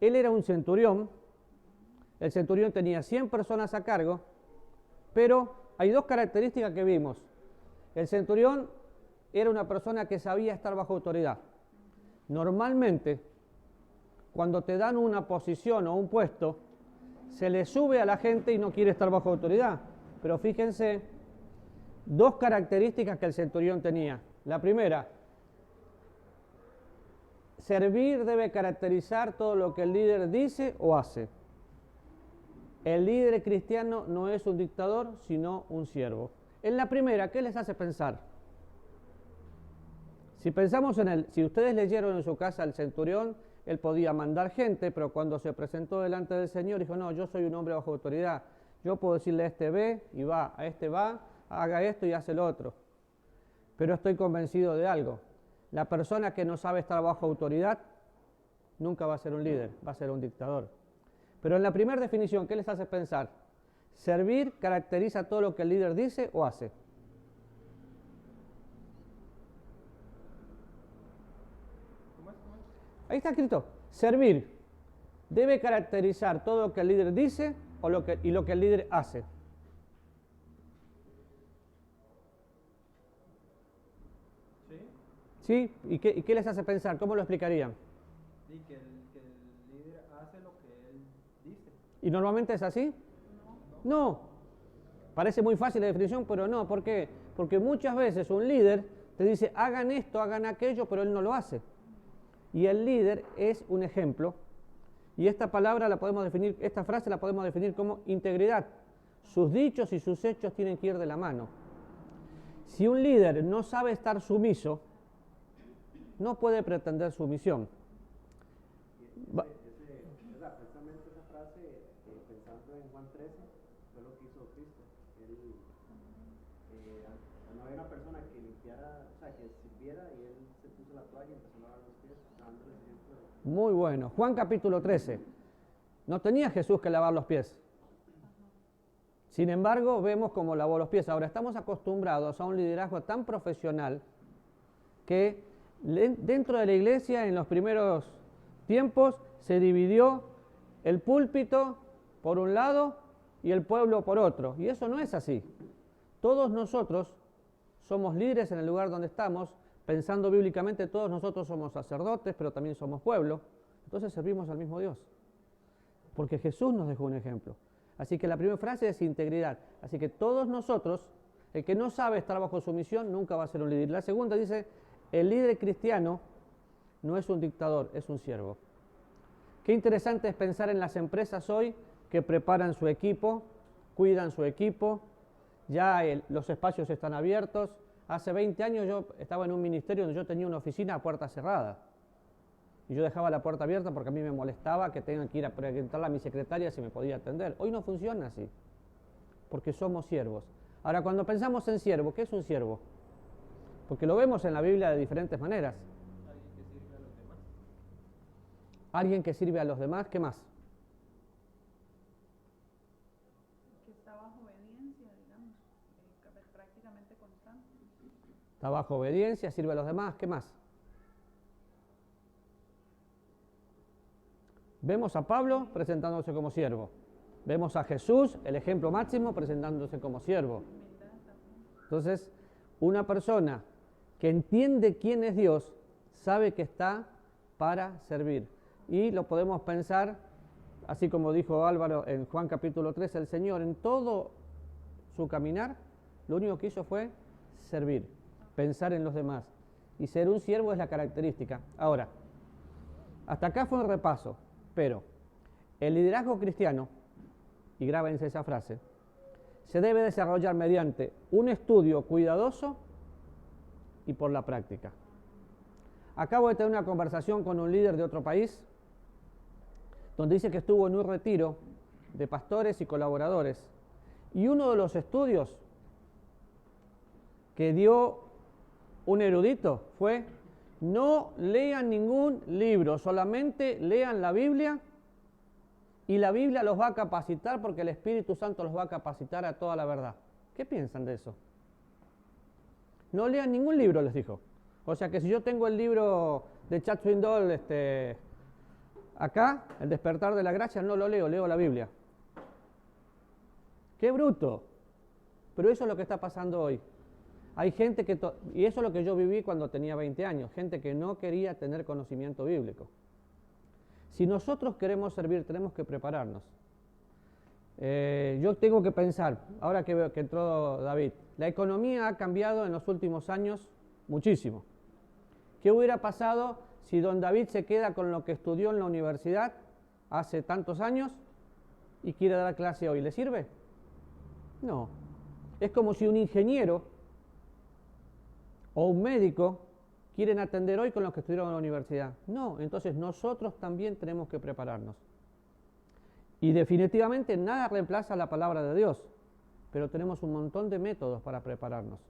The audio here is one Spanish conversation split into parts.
Él era un centurión, el centurión tenía 100 personas a cargo, pero hay dos características que vimos. El centurión era una persona que sabía estar bajo autoridad. Normalmente, cuando te dan una posición o un puesto, se le sube a la gente y no quiere estar bajo autoridad. Pero fíjense, dos características que el centurión tenía. La primera, servir debe caracterizar todo lo que el líder dice o hace. El líder cristiano no es un dictador, sino un siervo. En la primera, ¿qué les hace pensar? Si pensamos si ustedes leyeron en su casa al centurión, él podía mandar gente, pero cuando se presentó delante del Señor dijo, no, yo soy un hombre bajo autoridad. Yo puedo decirle a este ve y va, a este va, haga esto y hace lo otro. Pero estoy convencido de algo. La persona que no sabe estar bajo autoridad nunca va a ser un líder, va a ser un dictador. Pero en la primera definición, ¿qué les hace pensar? Servir caracteriza todo lo que el líder dice o hace. Ahí está escrito, servir debe caracterizar todo lo que el líder dice y lo que el líder hace. ¿Sí? ¿Y qué les hace pensar? ¿Cómo lo explicarían? Sí, que el líder hace lo que él dice. ¿Y normalmente es así? No. Parece muy fácil la definición, pero no. ¿Por qué? Porque muchas veces un líder te dice, hagan esto, hagan aquello, pero él no lo hace. Y el líder es un ejemplo. Y esta palabra la podemos definir, esta frase la podemos definir como integridad. Sus dichos y sus hechos tienen que ir de la mano. Si un líder no sabe estar sumiso, no puede pretender sumisión. Precisamente esa frase, pensando en Juan 13, fue lo que hizo Cristo. No había una persona que limpiara, o sea, que sirviera y él se puso la toalla y empezó a lavar los pies, dándoles ejemplo. Muy bueno. Juan capítulo 13. No tenía Jesús que lavar los pies. Sin embargo, vemos cómo lavó los pies. Ahora, estamos acostumbrados a un liderazgo tan profesional que dentro de la iglesia, en los primeros tiempos, se dividió el púlpito por un lado y el pueblo por otro. Y eso no es así. Todos nosotros somos líderes en el lugar donde estamos. Pensando bíblicamente, todos nosotros somos sacerdotes, pero también somos pueblo. Entonces servimos al mismo Dios. Porque Jesús nos dejó un ejemplo. Así que la primera frase es integridad. Así que todos nosotros, el que no sabe estar bajo sumisión, nunca va a ser un líder. La segunda dice, el líder cristiano no es un dictador, es un siervo. Qué interesante es pensar en las empresas hoy que preparan su equipo, cuidan su equipo, ya los espacios están abiertos. Hace 20 años yo estaba en un ministerio donde yo tenía una oficina a puerta cerrada. Y yo dejaba la puerta abierta porque a mí me molestaba que tengan que ir a preguntarle a mi secretaria si me podía atender. Hoy no funciona así, porque somos siervos. Ahora, cuando pensamos en siervo, ¿qué es un siervo? Porque lo vemos en la Biblia de diferentes maneras. Alguien que sirve a los demás, ¿qué más? Que está bajo obediencia, digamos, prácticamente constante. Está bajo obediencia, sirve a los demás, ¿qué más? Vemos a Pablo presentándose como siervo. Vemos a Jesús, el ejemplo máximo, presentándose como siervo. Entonces, una persona que entiende quién es Dios, sabe que está para servir. Y lo podemos pensar, así como dijo Álvaro en Juan capítulo 3, el Señor en todo su caminar, lo único que hizo fue servir, pensar en los demás. Y ser un siervo es la característica. Ahora, hasta acá fue un repaso. Pero el liderazgo cristiano, y grábense esa frase, se debe desarrollar mediante un estudio cuidadoso y por la práctica. Acabo de tener una conversación con un líder de otro país, donde dice que estuvo en un retiro de pastores y colaboradores, y uno de los estudios que dio un erudito fue: no lean ningún libro, solamente lean la Biblia y la Biblia los va a capacitar porque el Espíritu Santo los va a capacitar a toda la verdad. ¿Qué piensan de eso? No lean ningún libro, les dijo. O sea que si yo tengo el libro de Chuck Swindoll, Acá, el despertar de la gracia no lo leo, leo la Biblia. ¡Qué bruto! Pero eso es lo que está pasando hoy. Hay gente que, y eso es lo que yo viví cuando tenía 20 años, gente que no quería tener conocimiento bíblico. Si nosotros queremos servir, tenemos que prepararnos. Yo tengo que pensar, ahora que veo que entró David, la economía ha cambiado en los últimos años muchísimo. ¿Qué hubiera pasado si don David se queda con lo que estudió en la universidad hace tantos años y quiere dar clase hoy? ¿Le sirve? No. Es como si un ingeniero o un médico quieren atender hoy con los que estudiaron en la universidad. No, entonces nosotros también tenemos que prepararnos. Y definitivamente nada reemplaza la palabra de Dios, pero tenemos un montón de métodos para prepararnos.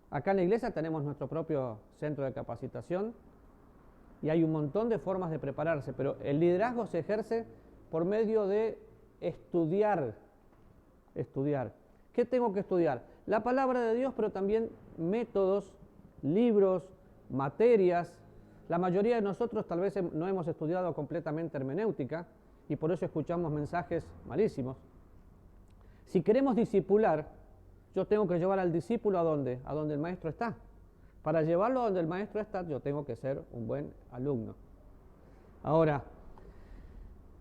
Acá en la iglesia tenemos nuestro propio centro de capacitación y hay un montón de formas de prepararse, pero el liderazgo se ejerce por medio de estudiar. ¿Qué tengo que estudiar? La palabra de Dios, pero también métodos, libros, materias. La mayoría de nosotros tal vez no hemos estudiado completamente hermenéutica y por eso escuchamos mensajes malísimos. Si queremos discipular, yo tengo que llevar al discípulo ¿a dónde? A donde el maestro está. Para llevarlo a donde el maestro está, yo tengo que ser un buen alumno. Ahora,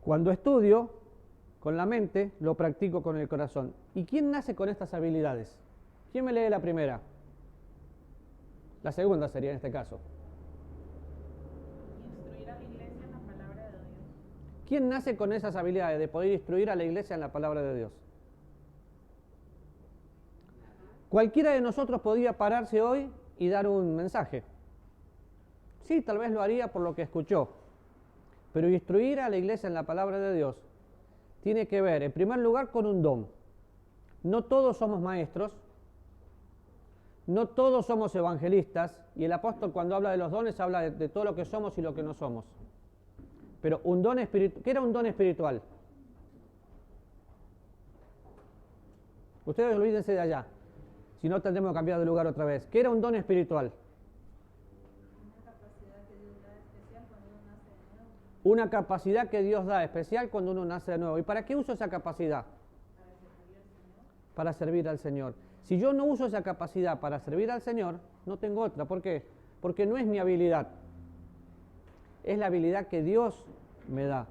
cuando estudio con la mente, lo practico con el corazón. ¿Y quién nace con estas habilidades? ¿Quién me lee la primera? La segunda sería en este caso. Instruir a la iglesia en la palabra de Dios. ¿Quién nace con esas habilidades de poder instruir a la iglesia en la palabra de Dios? Cualquiera de nosotros podía pararse hoy y dar un mensaje. Sí, tal vez lo haría por lo que escuchó. Pero instruir a la iglesia en la palabra de Dios tiene que ver, en primer lugar, con un don. No todos somos maestros, no todos somos evangelistas, y el apóstol cuando habla de los dones habla de todo lo que somos y lo que no somos. Pero un don espiritual, ¿qué era un don espiritual? Ustedes olvídense de allá, si no tendremos que cambiar de lugar otra vez. ¿Qué era un don espiritual? Una capacidad que Dios da especial cuando uno nace de nuevo. ¿Y para qué uso esa capacidad? Para servir al Señor. Si yo no uso esa capacidad para servir al Señor, no tengo otra. ¿Por qué? Porque no es mi habilidad. Es la habilidad que Dios me da.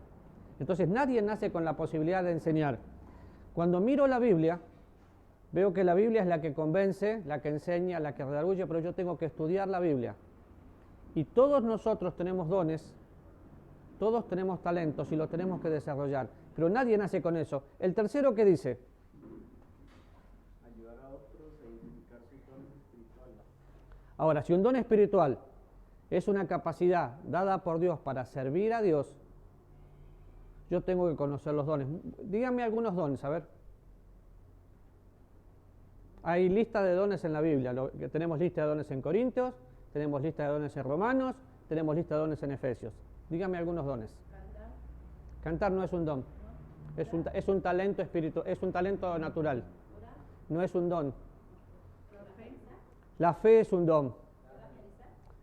Entonces nadie nace con la posibilidad de enseñar. Cuando miro la Biblia, veo que la Biblia es la que convence, la que enseña, la que redarguye, pero yo tengo que estudiar la Biblia. Y todos nosotros tenemos dones, todos tenemos talentos y los tenemos que desarrollar. Pero nadie nace con eso. El tercero, ¿qué dice? Ayudar a otros a identificar sus dones espirituales. Ahora, si un don espiritual es una capacidad dada por Dios para servir a Dios, yo tengo que conocer los dones. Díganme algunos dones, a ver. Hay lista de dones en la Biblia. Tenemos lista de dones en Corintios, tenemos lista de dones en Romanos, tenemos lista de dones en Efesios. Díganme algunos dones. Cantar no es un don. Es un talento espiritual, es un talento natural. No es un don. La fe es un don.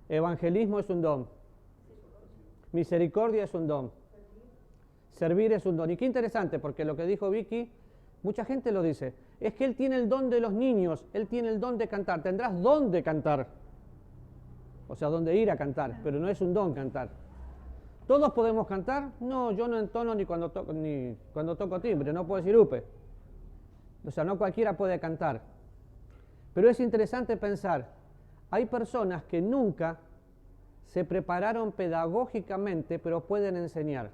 Evangelismo es un don. Misericordia es un don. Servir es un don. Y qué interesante, porque lo que dijo Vicky, mucha gente lo dice. Es que él tiene el don de los niños, él tiene el don de cantar. Tendrás don de cantar. O sea, donde ir a cantar, pero no es un don cantar. ¿Todos podemos cantar? No, yo no entono ni cuando toco timbre, no puedo decir upe. O sea, no cualquiera puede cantar. Pero es interesante pensar, hay personas que nunca se prepararon pedagógicamente, pero pueden enseñar.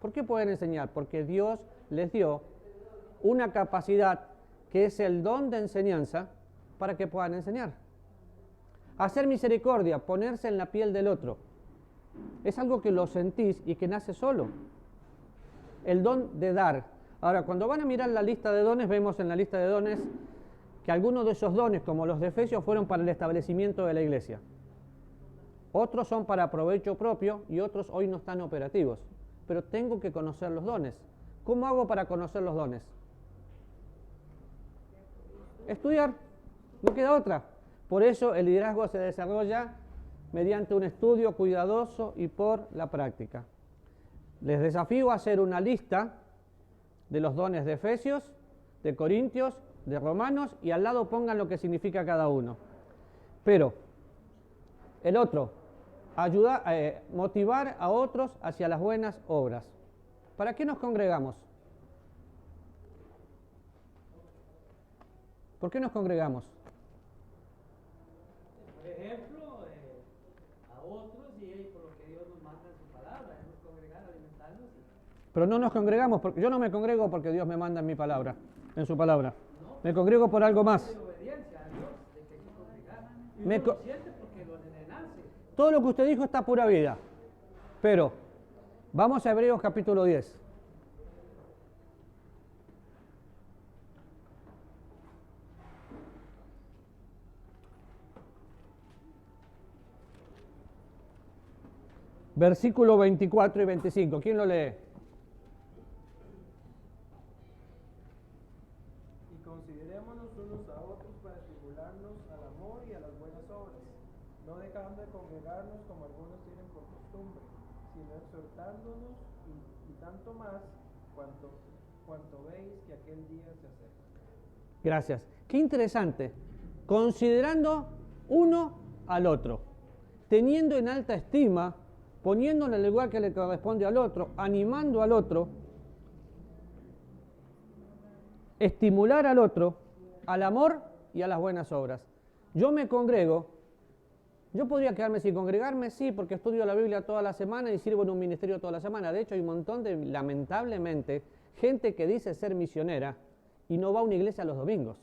¿Por qué pueden enseñar? Porque Dios les dio una capacidad que es el don de enseñanza para que puedan enseñar. Hacer misericordia, ponerse en la piel del otro, es algo que lo sentís y que nace solo. El don de dar. Ahora, cuando van a mirar la lista de dones, vemos en la lista de dones que algunos de esos dones, como los de Efesios, fueron para el establecimiento de la iglesia. Otros son para provecho propio y otros hoy no están operativos. Pero tengo que conocer los dones. ¿Cómo hago para conocer los dones? Estudiar. No queda otra. Por eso el liderazgo se desarrolla mediante un estudio cuidadoso y por la práctica. Les desafío a hacer una lista de los dones de Efesios, de Corintios, de Romanos, y al lado pongan lo que significa cada uno. Pero el otro, motivar a otros hacia las buenas obras. ¿Para qué nos congregamos? ¿Por qué nos congregamos? Por ejemplo, a otros y por lo que Dios nos manda en su palabra, debemos congregar, alimentarnos. Pero no nos congregamos, porque yo no me congrego porque Dios me manda en mi palabra, en su palabra. Me congrego por algo más. De obediencia a Dios, de que hay que congregar. Y uno lo siente porque le nace. Todo lo que usted dijo está pura vida. Pero vamos a Hebreos capítulo 10. Versículo 24 y 25. ¿Quién lo lee? Y considerémonos unos a otros para estimularnos al amor y a las buenas obras, no dejando de congregarnos como algunos tienen por costumbre, sino exhortándonos y tanto más cuanto veis que aquel día se acerca. Gracias. Qué interesante. Considerando uno al otro, teniendo en alta estima, poniéndolo en el lugar que le corresponde al otro, animando al otro, estimular al otro, al amor y a las buenas obras. Yo me congrego, yo podría quedarme sin congregarme, sí, porque estudio la Biblia toda la semana y sirvo en un ministerio toda la semana. De hecho, hay un montón de, lamentablemente, gente que dice ser misionera y no va a una iglesia los domingos.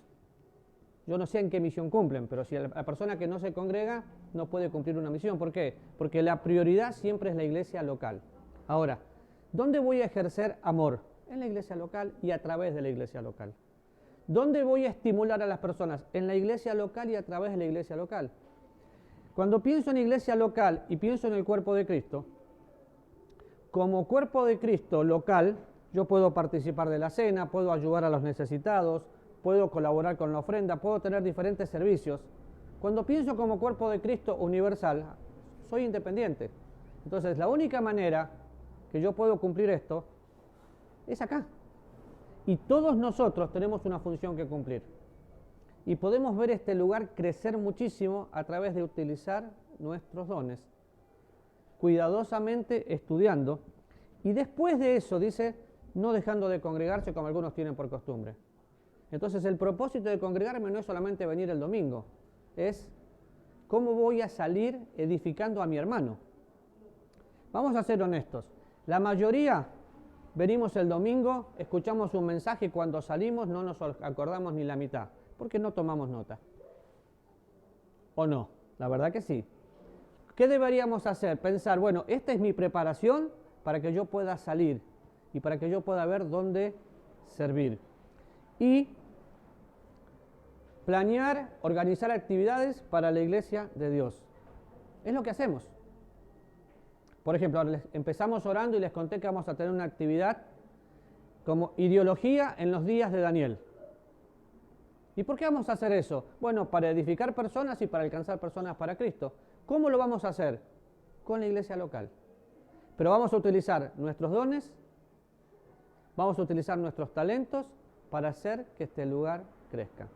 Yo no sé en qué misión cumplen, pero si la persona que no se congrega no puede cumplir una misión. ¿Por qué? Porque la prioridad siempre es la iglesia local. Ahora, ¿dónde voy a ejercer amor? En la iglesia local y a través de la iglesia local. ¿Dónde voy a estimular a las personas? En la iglesia local y a través de la iglesia local. Cuando pienso en iglesia local y pienso en el cuerpo de Cristo, como cuerpo de Cristo local, yo puedo participar de la cena, puedo ayudar a los necesitados, puedo colaborar con la ofrenda, puedo tener diferentes servicios. Cuando pienso como cuerpo de Cristo universal, soy independiente. Entonces, la única manera que yo puedo cumplir esto es acá. Y todos nosotros tenemos una función que cumplir. Y podemos ver este lugar crecer muchísimo a través de utilizar nuestros dones, cuidadosamente estudiando. Y después de eso, dice, no dejando de congregarse como algunos tienen por costumbre. Entonces el propósito de congregarme no es solamente venir el domingo, es cómo voy a salir edificando a mi hermano. Vamos a ser honestos, la mayoría venimos el domingo, escuchamos un mensaje y cuando salimos no nos acordamos ni la mitad, porque no tomamos nota. ¿O no? La verdad que sí. ¿Qué deberíamos hacer? Pensar, bueno, esta es mi preparación para que yo pueda salir y para que yo pueda ver dónde servir. Y planear, organizar actividades para la iglesia de Dios. Es lo que hacemos. Por ejemplo, empezamos orando y les conté que vamos a tener una actividad como ideología en los días de Daniel. ¿Y por qué vamos a hacer eso? Bueno, para edificar personas y para alcanzar personas para Cristo. ¿Cómo lo vamos a hacer? Con la iglesia local. Pero vamos a utilizar nuestros dones, vamos a utilizar nuestros talentos para hacer que este lugar crezca.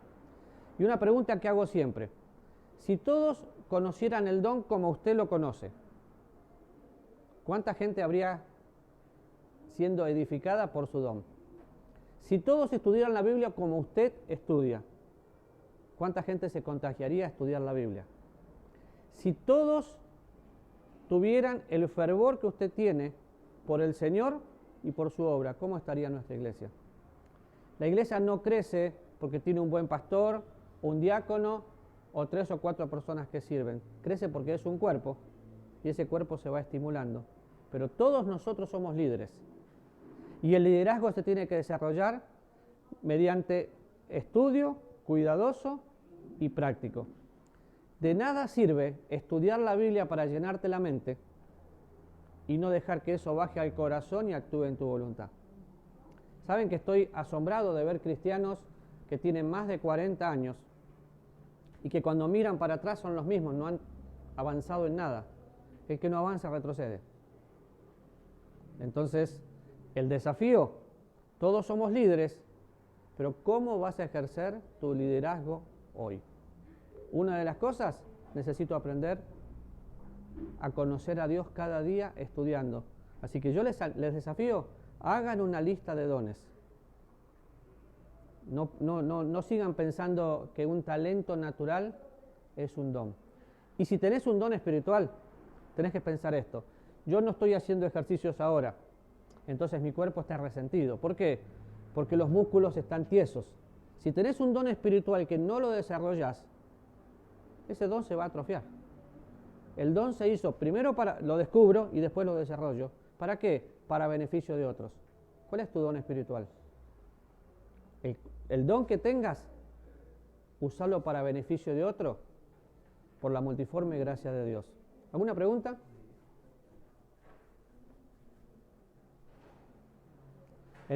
Y una pregunta que hago siempre, si todos conocieran el don como usted lo conoce, ¿cuánta gente habría siendo edificada por su don? Si todos estudiaran la Biblia como usted estudia, ¿cuánta gente se contagiaría a estudiar la Biblia? Si todos tuvieran el fervor que usted tiene por el Señor y por su obra, ¿cómo estaría nuestra iglesia? La iglesia no crece porque tiene un buen pastor, un diácono o 3 o 4 personas que sirven. Crece porque es un cuerpo y ese cuerpo se va estimulando. Pero todos nosotros somos líderes. Y el liderazgo se tiene que desarrollar mediante estudio cuidadoso y práctico. De nada sirve estudiar la Biblia para llenarte la mente y no dejar que eso baje al corazón y actúe en tu voluntad. Saben que estoy asombrado de ver cristianos que tienen más de 40 años y que cuando miran para atrás son los mismos, no han avanzado en nada. El que no avanza retrocede. Entonces, el desafío, todos somos líderes, pero ¿cómo vas a ejercer tu liderazgo hoy? Una de las cosas, necesito aprender a conocer a Dios cada día estudiando. Así que yo les desafío, hagan una lista de dones. No sigan pensando que un talento natural es un don. Y si tenés un don espiritual, tenés que pensar esto. Yo no estoy haciendo ejercicios ahora, entonces mi cuerpo está resentido. ¿Por qué? Porque los músculos están tiesos. Si tenés un don espiritual que no lo desarrollás, ese don se va a atrofiar. El don se hizo primero lo descubro y después lo desarrollo. ¿Para qué? Para beneficio de otros. ¿Cuál es tu don espiritual? El don que tengas, usalo para beneficio de otro, por la multiforme gracia de Dios. ¿Alguna pregunta?